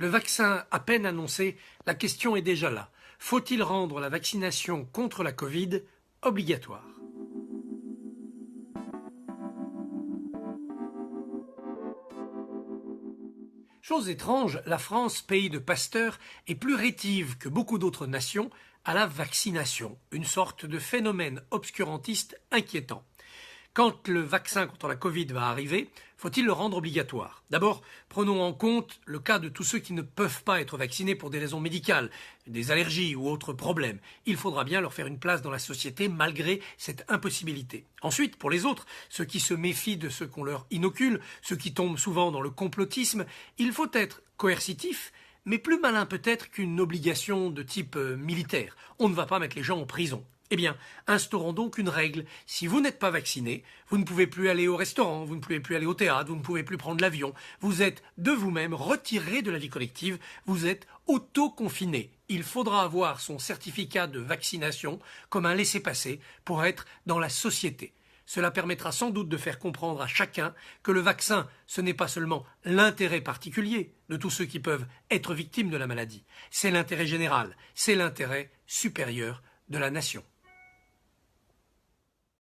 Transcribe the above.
Le vaccin à peine annoncé, la question est déjà là. Faut-il rendre la vaccination contre la Covid obligatoire ? Chose étrange, la France, pays de Pasteur, est plus rétive que beaucoup d'autres nations à la vaccination, une sorte de phénomène obscurantiste inquiétant. Quand le vaccin contre la Covid va arriver, faut-il le rendre obligatoire ? D'abord, prenons en compte le cas de tous ceux qui ne peuvent pas être vaccinés pour des raisons médicales, des allergies ou autres problèmes. Il faudra bien leur faire une place dans la société malgré cette impossibilité. Ensuite, pour les autres, ceux qui se méfient de ce qu'on leur inocule, ceux qui tombent souvent dans le complotisme, il faut être coercitif, mais plus malin peut-être qu'une obligation de type militaire. On ne va pas mettre les gens en prison. Eh bien, instaurons donc une règle. Si vous n'êtes pas vacciné, vous ne pouvez plus aller au restaurant, vous ne pouvez plus aller au théâtre, vous ne pouvez plus prendre l'avion. Vous êtes de vous-même retiré de la vie collective, vous êtes auto-confiné. Il faudra avoir son certificat de vaccination comme un laissez-passer pour être dans la société. Cela permettra sans doute de faire comprendre à chacun que le vaccin, ce n'est pas seulement l'intérêt particulier de tous ceux qui peuvent être victimes de la maladie, c'est l'intérêt général, c'est l'intérêt supérieur de la nation.